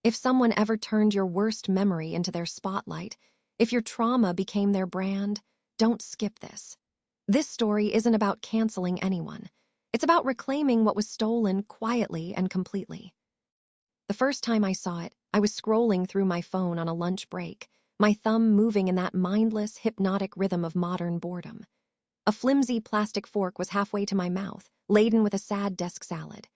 If someone ever turned your worst memory into their spotlight, if your trauma became their brand, don't skip this. This story isn't about canceling anyone. It's about reclaiming what was stolen quietly and completely. The first time I saw it, I was scrolling through my phone on a lunch break, my thumb moving in that mindless, hypnotic rhythm of modern boredom. A flimsy plastic fork was halfway to my mouth, laden with a sad desk salad.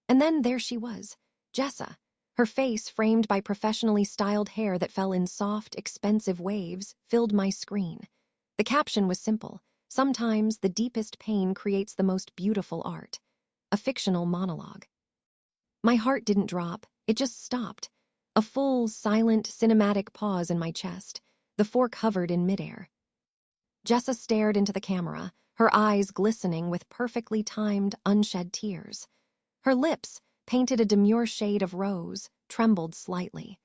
And then there she was, Jessa, her face framed by professionally styled hair that fell in soft, expensive waves, filled my screen. The caption was simple: "Sometimes the deepest pain creates the most beautiful art." A fictional monologue. My heart didn't drop, it just stopped. A full, silent, cinematic pause in my chest. The fork hovered in midair. Jessa stared into the camera, her eyes glistening with perfectly timed, unshed tears. Her lips, painted a demure shade of rose, trembled slightly.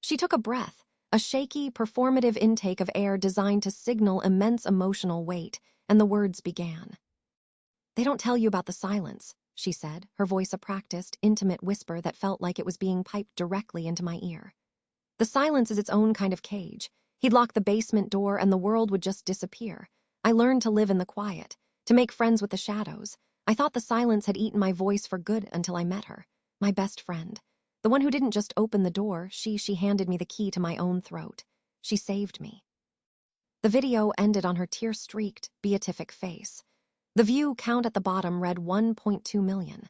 She took a breath, a shaky, performative intake of air designed to signal immense emotional weight, and the words began. "They don't tell you about the silence," she said, her voice a practiced, intimate whisper that felt like it was being piped directly into my ear. "The silence is its own kind of cage. He'd lock the basement door and the world would just disappear. I learned to live in the quiet, to make friends with the shadows. I thought the silence had eaten my voice for good until I met her, my best friend. The one who didn't just open the door, she handed me the key to my own throat. She saved me." The video ended on her tear-streaked, beatific face. The view count at the bottom read 1.2 million.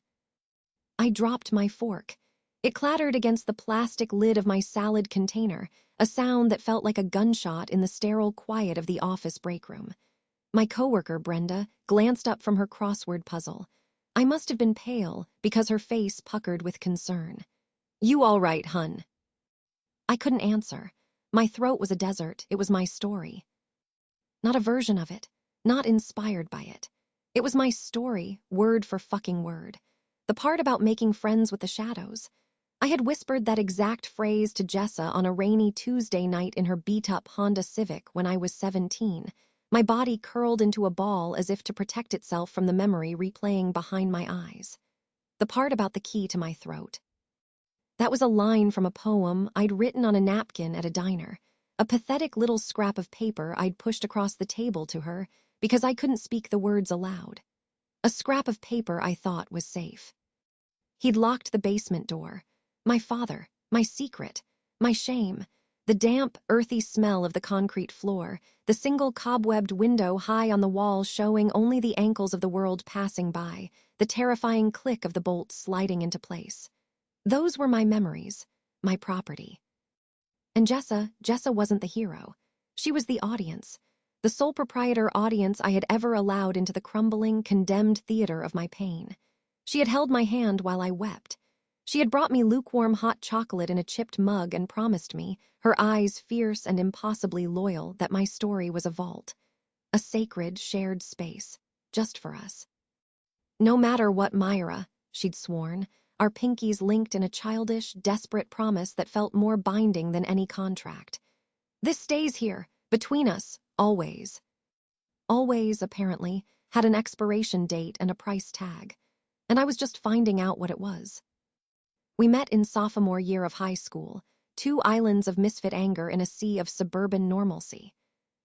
I dropped my fork. It clattered against the plastic lid of my salad container, a sound that felt like a gunshot in the sterile quiet of the office break room. My coworker, Brenda, glanced up from her crossword puzzle. I must have been pale because her face puckered with concern. "You all right, hun?" I couldn't answer. My throat was a desert. It was my story. Not a version of it, not inspired by it. It was my story, word for fucking word. The part about making friends with the shadows. I had whispered that exact phrase to Jessa on a rainy Tuesday night in her beat-up Honda Civic when I was 17. My body curled into a ball as if to protect itself from the memory replaying behind my eyes. The part about the key to my throat. That was a line from a poem I'd written on a napkin at a diner, a pathetic little scrap of paper I'd pushed across the table to her because I couldn't speak the words aloud. A scrap of paper I thought was safe. He'd locked the basement door. My father, my secret, my shame, the damp, earthy smell of the concrete floor, the single cobwebbed window high on the wall showing only the ankles of the world passing by, the terrifying click of the bolts sliding into place. Those were my memories, my property. And Jessa wasn't the hero. She was the audience, the sole proprietor audience I had ever allowed into the crumbling, condemned theater of my pain. She had held my hand while I wept. She had brought me lukewarm hot chocolate in a chipped mug and promised me, her eyes fierce and impossibly loyal, that my story was a vault. A sacred, shared space, just for us. No matter what, Mira, she'd sworn, our pinkies linked in a childish, desperate promise that felt more binding than any contract. This stays here, between us, always. Always, apparently, had an expiration date and a price tag, and I was just finding out what it was. We met in sophomore year of high school, two islands of misfit anger in a sea of suburban normalcy.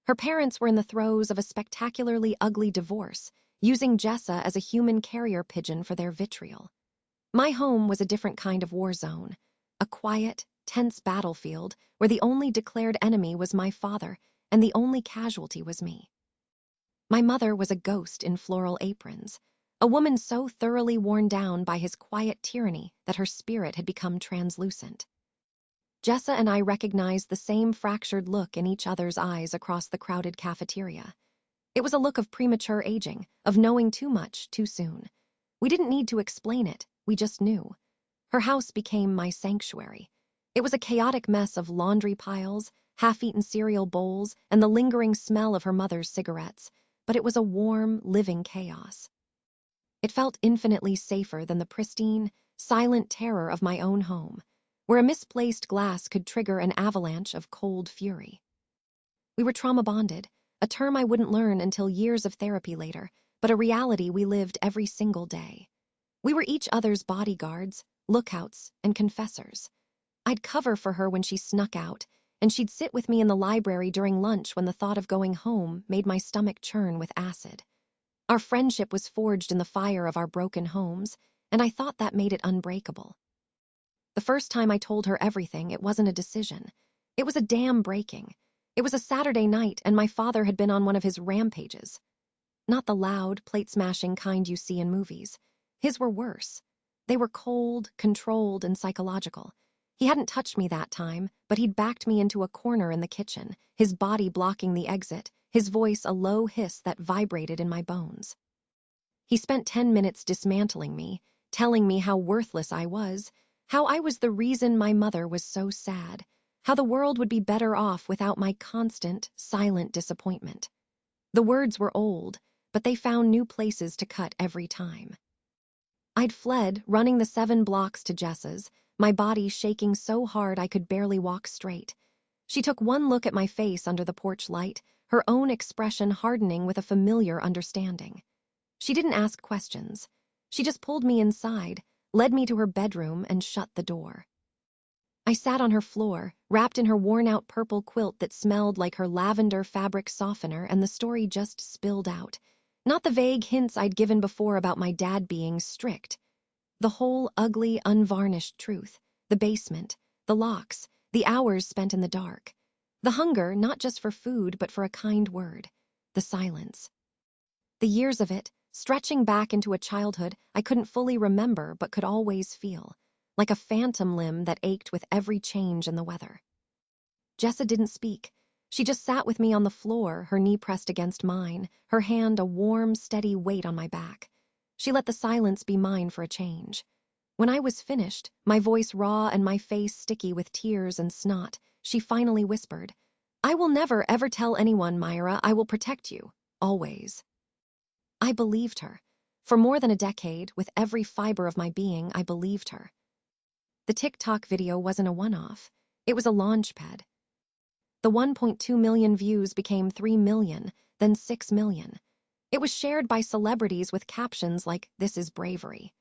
Her parents were in the throes of a spectacularly ugly divorce, using Jessa as a human carrier pigeon for their vitriol. My home was a different kind of war zone, a quiet, tense battlefield where the only declared enemy was my father and the only casualty was me. My mother was a ghost in floral aprons, a woman so thoroughly worn down by his quiet tyranny that her spirit had become translucent. Jessa and I recognized the same fractured look in each other's eyes across the crowded cafeteria. It was a look of premature aging, of knowing too much too soon. We didn't need to explain it, we just knew. Her house became my sanctuary. It was a chaotic mess of laundry piles, half-eaten cereal bowls, and the lingering smell of her mother's cigarettes, but it was a warm, living chaos. It felt infinitely safer than the pristine, silent terror of my own home, where a misplaced glass could trigger an avalanche of cold fury. We were trauma-bonded, a term I wouldn't learn until years of therapy later, but a reality we lived every single day. We were each other's bodyguards, lookouts, and confessors. I'd cover for her when she snuck out, and she'd sit with me in the library during lunch when the thought of going home made my stomach churn with acid. Our friendship was forged in the fire of our broken homes, and I thought that made it unbreakable. The first time I told her everything, it wasn't a decision. It was a damn breaking. It was a Saturday night, and my father had been on one of his rampages. Not the loud, plate-smashing kind you see in movies. His were worse. They were cold, controlled, and psychological. He hadn't touched me that time, but he'd backed me into a corner in the kitchen, his body blocking the exit, his voice a low hiss that vibrated in my bones. He spent 10 minutes dismantling me, telling me how worthless I was, how I was the reason my mother was so sad, how the world would be better off without my constant, silent disappointment. The words were old, but they found new places to cut every time. I'd fled, running the 7 blocks to Jess's, my body shaking so hard I could barely walk straight. She took one look at my face under the porch light, her own expression hardening with a familiar understanding. She didn't ask questions. She just pulled me inside, led me to her bedroom, and shut the door. I sat on her floor, wrapped in her worn-out purple quilt that smelled like her lavender fabric softener, and the story just spilled out. Not the vague hints I'd given before about my dad being strict. The whole ugly, unvarnished truth. The basement, the locks, the hours spent in the dark. The hunger, not just for food, but for a kind word. The silence. The years of it, stretching back into a childhood I couldn't fully remember but could always feel, like a phantom limb that ached with every change in the weather. Jessa didn't speak. She just sat with me on the floor, her knee pressed against mine, her hand a warm, steady weight on my back. She let the silence be mine for a change. When I was finished, my voice raw and my face sticky with tears and snot, she finally whispered, "I will never, ever tell anyone, Myra. I will protect you. Always." I believed her. For more than a decade, with every fiber of my being, I believed her. The TikTok video wasn't a one-off. It was a launchpad. The 1.2 million views became 3 million, then 6 million. It was shared by celebrities with captions like, "This is bravery."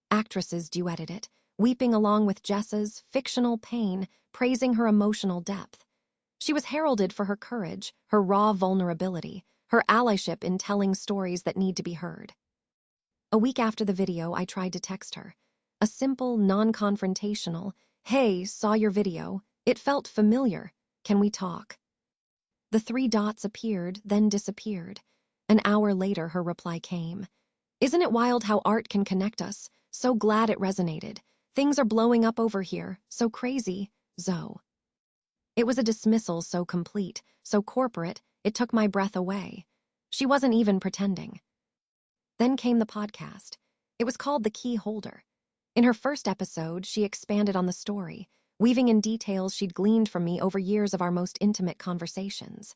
Actresses duetted it, weeping along with Jessa's fictional pain, praising her emotional depth. She was heralded for her courage, her raw vulnerability, her allyship in telling stories that need to be heard. A week after the video, I tried to text her. A simple, non-confrontational, "Hey, saw your video. It felt familiar. Can we talk?" The 3 dots appeared, then disappeared. An hour later, her reply came. "Isn't it wild how art can connect us? So glad it resonated. Things are blowing up over here. So crazy, Zoe." It was a dismissal so complete, so corporate, it took my breath away. She wasn't even pretending. Then came the podcast. It was called The Key Holder. In her first episode, she expanded on the story, weaving in details she'd gleaned from me over years of our most intimate conversations.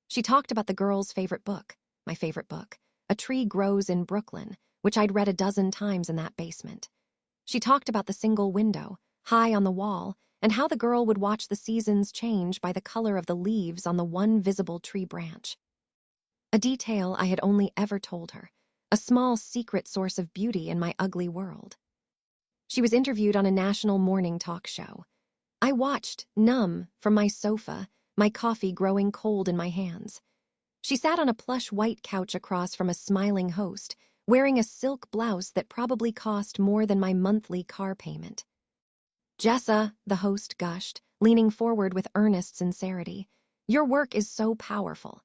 She talked about the girl's favorite book, my favorite book, A Tree Grows in Brooklyn, which I'd read a dozen times in that basement. She talked about the single window, high on the wall, and how the girl would watch the seasons change by the color of the leaves on the one visible tree branch. A detail I had only ever told her, a small secret source of beauty in my ugly world. She was interviewed on a national morning talk show. I watched, numb, from my sofa, my coffee growing cold in my hands. She sat on a plush white couch across from a smiling host, wearing a silk blouse that probably cost more than my monthly car payment. "Jessa," the host gushed, leaning forward with earnest sincerity, "your work is so powerful.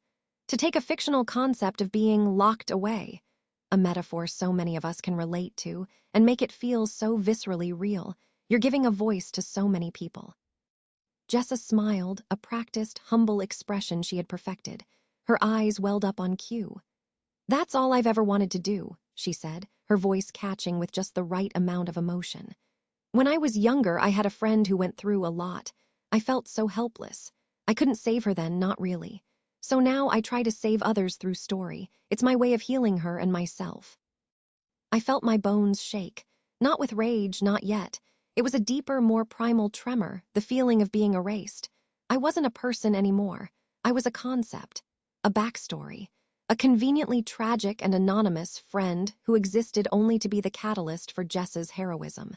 To take a fictional concept of being locked away, a metaphor so many of us can relate to, and make it feel so viscerally real, you're giving a voice to so many people." Jessa smiled, a practiced, humble expression she had perfected. Her eyes welled up on cue. "That's all I've ever wanted to do," she said, her voice catching with just the right amount of emotion. "When I was younger, I had a friend who went through a lot. I felt so helpless. I couldn't save her then, not really. So now I try to save others through story. It's my way of healing her and myself." I felt my bones shake. Not with rage, not yet. It was a deeper, more primal tremor, the feeling of being erased. I wasn't a person anymore. I was a concept, a backstory, a conveniently tragic and anonymous friend who existed only to be the catalyst for Jessa's heroism.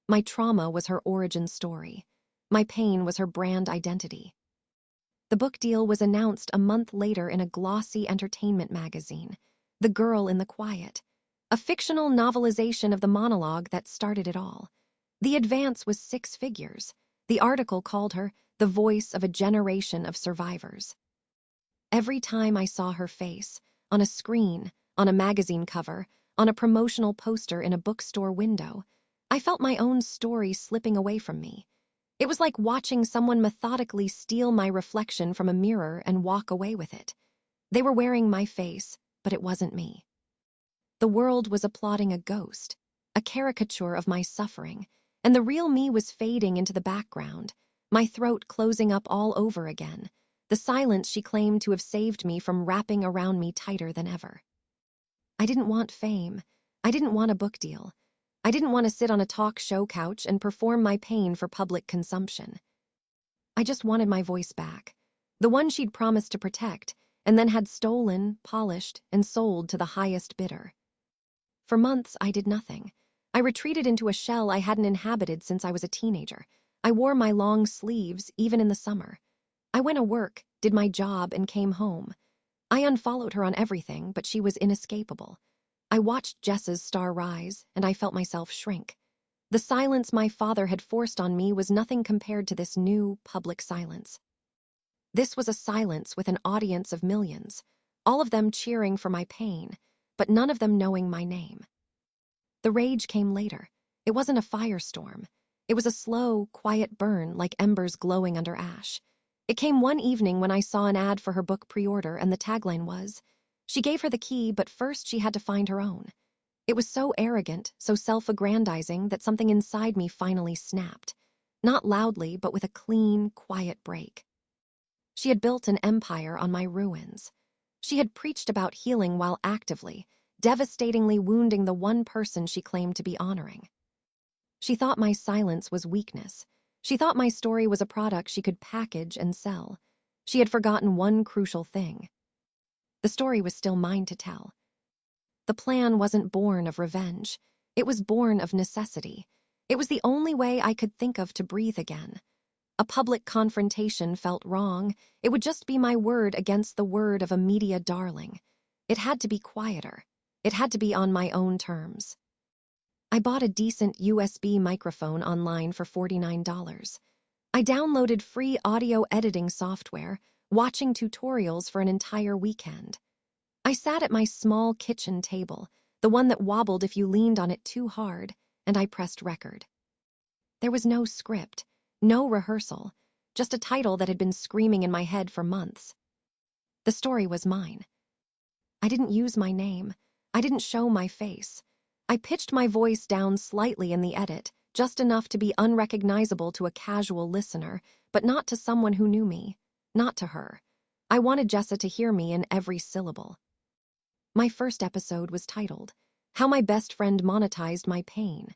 My trauma was her origin story. My pain was her brand identity. The book deal was announced a month later in a glossy entertainment magazine, The Girl in the Quiet, a fictional novelization of the monologue that started it all. The advance was 6 figures. The article called her the voice of a generation of survivors. Every time I saw her face, on a screen, on a magazine cover, on a promotional poster in a bookstore window, I felt my own story slipping away from me. It was like watching someone methodically steal my reflection from a mirror and walk away with it. They were wearing my face, but it wasn't me. The world was applauding a ghost, a caricature of my suffering, and the real me was fading into the background, my throat closing up all over again, the silence she claimed to have saved me from wrapping around me tighter than ever. I didn't want fame. I didn't want a book deal. I didn't want to sit on a talk show couch and perform my pain for public consumption. I just wanted my voice back, the one she'd promised to protect, and then had stolen, polished, and sold to the highest bidder. For months, I did nothing. I retreated into a shell I hadn't inhabited since I was a teenager. I wore my long sleeves, even in the summer. I went to work, did my job, and came home. I unfollowed her on everything, but she was inescapable. I watched Jess's star rise, and I felt myself shrink. The silence my father had forced on me was nothing compared to this new, public silence. This was a silence with an audience of millions, all of them cheering for my pain, but none of them knowing my name. The rage came later. It wasn't a firestorm. It was a slow, quiet burn like embers glowing under ash. It came one evening when I saw an ad for her book pre-order, and the tagline was, "She gave her the key, but first she had to find her own." It was so arrogant, so self-aggrandizing that something inside me finally snapped. Not loudly, but with a clean, quiet break. She had built an empire on my ruins. She had preached about healing while actively, devastatingly wounding the one person she claimed to be honoring. She thought my silence was weakness. She thought my story was a product she could package and sell. She had forgotten one crucial thing. The story was still mine to tell. The plan wasn't born of revenge. It was born of necessity. It was the only way I could think of to breathe again. A public confrontation felt wrong. It would just be my word against the word of a media darling. It had to be quieter. It had to be on my own terms. I bought a decent USB microphone online for $49. I downloaded free audio editing software, watching tutorials for an entire weekend. I sat at my small kitchen table, the one that wobbled if you leaned on it too hard, and I pressed record. There was no script, no rehearsal, just a title that had been screaming in my head for months. The story was mine. I didn't use my name. I didn't show my face. I pitched my voice down slightly in the edit, just enough to be unrecognizable to a casual listener, but not to someone who knew me, not to her. I wanted Jessa to hear me in every syllable. My first episode was titled, "How My Best Friend Monetized My Pain."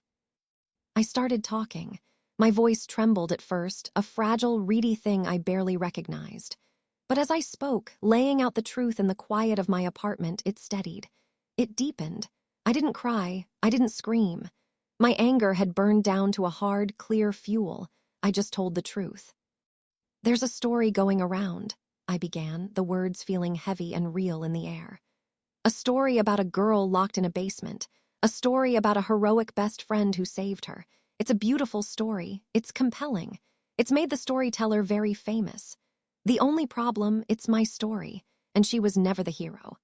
I started talking. My voice trembled at first, a fragile, reedy thing I barely recognized. But as I spoke, laying out the truth in the quiet of my apartment, it steadied. It deepened. I didn't cry. I didn't scream. My anger had burned down to a hard, clear fuel. I just told the truth. "There's a story going around," I began, the words feeling heavy and real in the air. A story about a girl locked in a basement. A story about a heroic best friend who saved her. It's a beautiful story. It's compelling. It's made the storyteller very famous. The only problem, it's my story, and she was never the hero.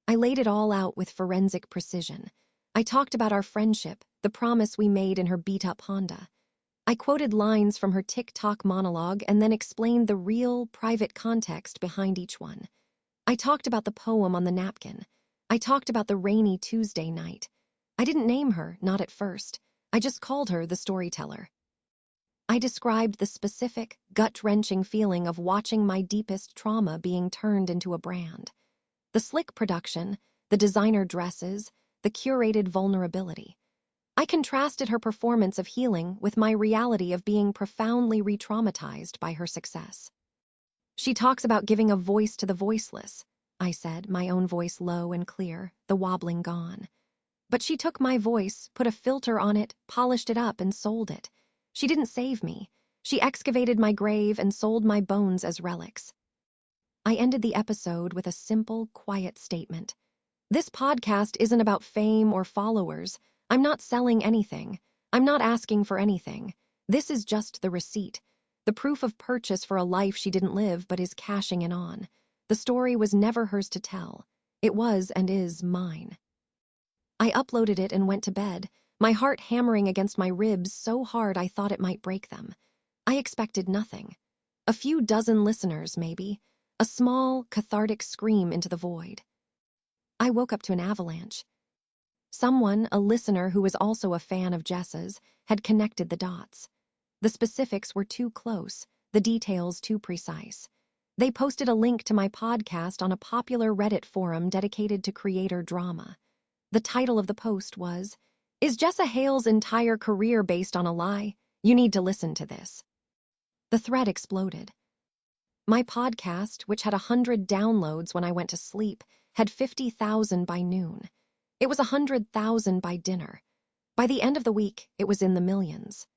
I laid it all out with forensic precision. I talked about our friendship, the promise we made in her beat-up Honda. I quoted lines from her TikTok monologue and then explained the real, private context behind each one. I talked about the poem on the napkin. I talked about the rainy Tuesday night. I didn't name her, not at first. I just called her the storyteller. I described the specific, gut-wrenching feeling of watching my deepest trauma being turned into a brand. The slick production, the designer dresses, the curated vulnerability. I contrasted her performance of healing with my reality of being profoundly re-traumatized by her success. "She talks about giving a voice to the voiceless," I said, my own voice low and clear, the wobbling gone. "But she took my voice, put a filter on it, polished it up, and sold it. She didn't save me. She excavated my grave and sold my bones as relics. I ended the episode with a simple, quiet statement. This podcast isn't about fame or followers. I'm not selling anything. I'm not asking for anything. This is just the receipt, the proof of purchase for a life she didn't live but is cashing in on. The story was never hers to tell. It was and is mine. I uploaded it and went to bed, my heart hammering against my ribs so hard I thought it might break them. I expected nothing. A few dozen listeners, maybe. A small, cathartic scream into the void. I woke up to an avalanche. Someone, a listener who was also a fan of Jessa's, had connected the dots. The specifics were too close, the details too precise. They posted a link to my podcast on a popular Reddit forum dedicated to creator drama. The title of the post was, "Is Jessa Hale's entire career based on a lie? You need to listen to this." The thread exploded. My podcast, which had 100 downloads when I went to sleep, had 50,000 by noon. It was 100,000 by dinner. By the end of the week, it was in the millions.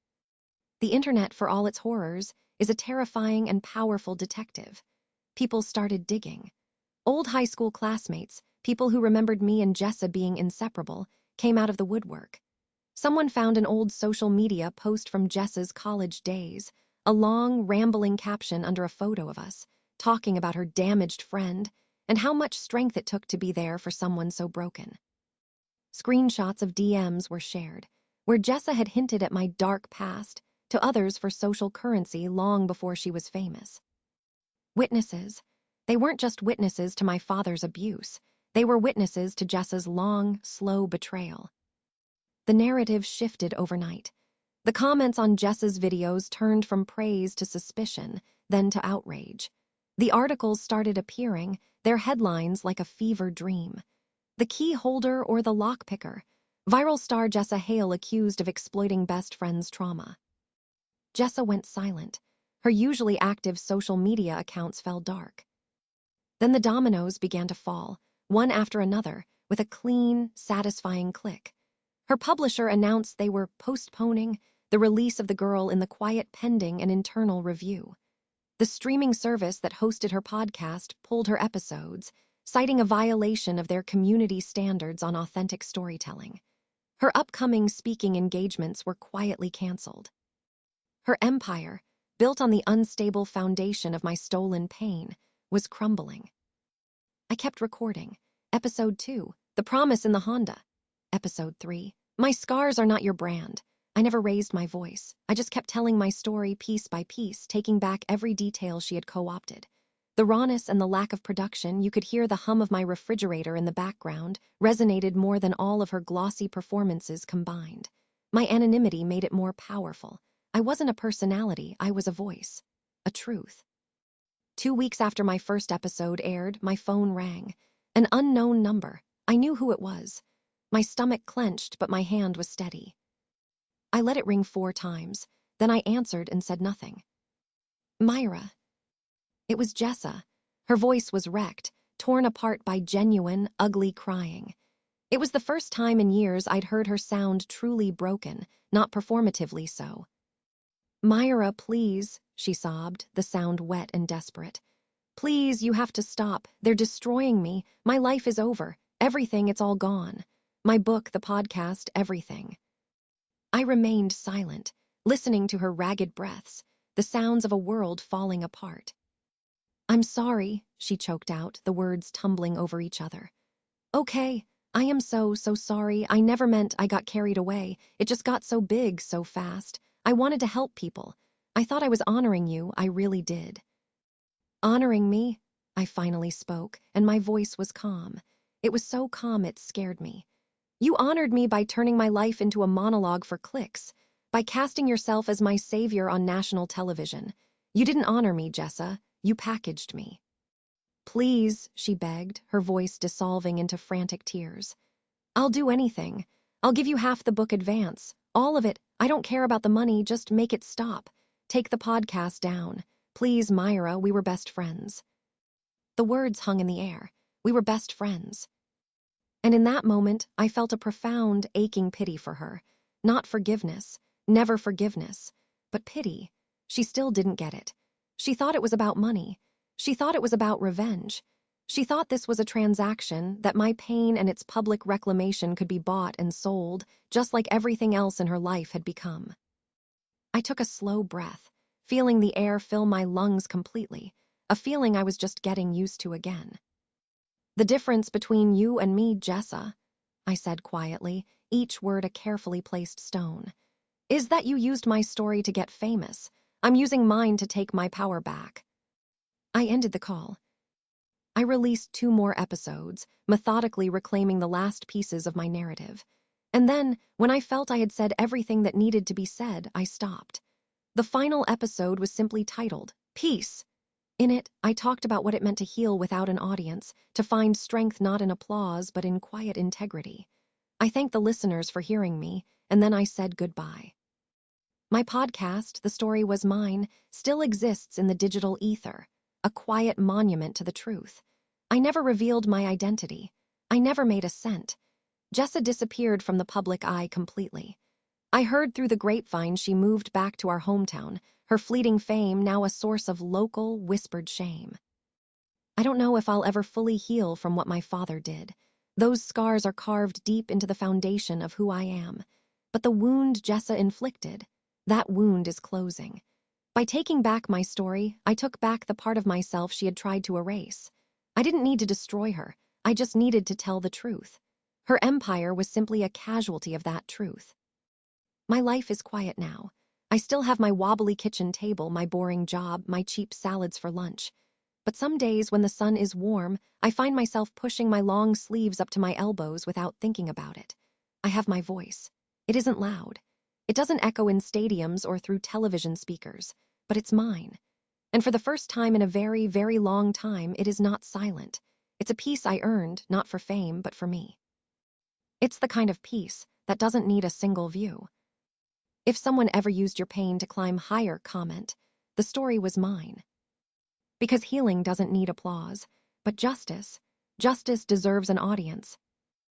The internet, for all its horrors, is a terrifying and powerful detective. People started digging. Old high school classmates, people who remembered me and Jessa being inseparable, came out of the woodwork. Someone found an old social media post from Jessa's college days, a long, rambling caption under a photo of us, talking about her damaged friend and how much strength it took to be there for someone so broken. Screenshots of DMs were shared, where Jessa had hinted at my dark past to others for social currency long before she was famous. Witnesses. They weren't just witnesses to my father's abuse. They were witnesses to Jessa's long, slow betrayal. The narrative shifted overnight. The comments on Jessa's videos turned from praise to suspicion, then to outrage. The articles started appearing, their headlines like a fever dream. The key holder or the lockpicker. Viral star Jessa Hale accused of exploiting best friend's trauma. Jessa went silent. Her usually active social media accounts fell dark. Then the dominoes began to fall, one after another, with a clean, satisfying click. Her publisher announced they were postponing the release of The Girl in the Quiet pending an internal review. The streaming service that hosted her podcast pulled her episodes, citing a violation of their community standards on authentic storytelling. Her upcoming speaking engagements were quietly canceled. Her empire, built on the unstable foundation of my stolen pain, was crumbling. I kept recording. Episode 2, The Promise in the Honda. Episode 3, My Scars Are Not Your Brand. I never raised my voice. I just kept telling my story piece by piece, taking back every detail she had co-opted. The rawness and the lack of production, you could hear the hum of my refrigerator in the background, resonated more than all of her glossy performances combined. My anonymity made it more powerful. I wasn't a personality, I was a voice. A truth. 2 weeks after my first episode aired, my phone rang. An unknown number. I knew who it was. My stomach clenched, but my hand was steady. I let it ring 4 times. Then I answered and said nothing. Mira. It was Jessa. Her voice was wrecked, torn apart by genuine, ugly crying. It was the first time in years I'd heard her sound truly broken, not performatively so. Mira, please, she sobbed, the sound wet and desperate. Please, you have to stop. They're destroying me. My life is over. Everything, it's all gone. My book, the podcast, everything. I remained silent, listening to her ragged breaths, the sounds of a world falling apart. I'm sorry, she choked out, the words tumbling over each other. Okay, I am so sorry. I never meant I got carried away. It just got so big so fast. I wanted to help people. I thought I was honoring you, I really did. Honoring me? I finally spoke, and my voice was calm. It was so calm it scared me. You honored me by turning my life into a monologue for clicks, by casting yourself as my savior on national television. You didn't honor me, Jessa. You packaged me. Please, she begged, her voice dissolving into frantic tears. I'll do anything. I'll give you half the book advance. All of it. I don't care about the money, just make it stop. Take the podcast down. Please, Mira, we were best friends. The words hung in the air. We were best friends. And in that moment, I felt a profound, aching pity for her. Not forgiveness, never forgiveness, but pity. She still didn't get it. She thought it was about money. She thought it was about revenge. She thought this was a transaction, that my pain and its public reclamation could be bought and sold, just like everything else in her life had become. I took a slow breath, feeling the air fill my lungs completely, a feeling I was just getting used to again. "The difference between you and me, Jessa," I said quietly, each word a carefully placed stone, "is that you used my story to get famous. I'm using mine to take my power back." I ended the call. I released 2 more episodes, methodically reclaiming the last pieces of my narrative. And then, when I felt I had said everything that needed to be said, I stopped. The final episode was simply titled, Peace. In it, I talked about what it meant to heal without an audience, to find strength not in applause but in quiet integrity. I thanked the listeners for hearing me, and then I said goodbye. My podcast, The Story Was Mine, still exists in the digital ether, a quiet monument to the truth. I never revealed my identity. I never made a cent. Jessa disappeared from the public eye completely. I heard through the grapevine she moved back to our hometown, her fleeting fame now a source of local, whispered shame. I don't know if I'll ever fully heal from what my father did. Those scars are carved deep into the foundation of who I am. But the wound Jessa inflicted, that wound is closing. By taking back my story, I took back the part of myself she had tried to erase. I didn't need to destroy her. I just needed to tell the truth. Her empire was simply a casualty of that truth. My life is quiet now. I still have my wobbly kitchen table, my boring job, my cheap salads for lunch. But some days when the sun is warm, I find myself pushing my long sleeves up to my elbows without thinking about it. I have my voice. It isn't loud. It doesn't echo in stadiums or through television speakers, but it's mine. And for the first time in a very, very long time, it is not silent. It's a peace I earned, not for fame, but for me. It's the kind of peace that doesn't need a single view. If someone ever used your pain to climb higher, comment, "The story was mine." Because healing doesn't need applause, but justice deserves an audience.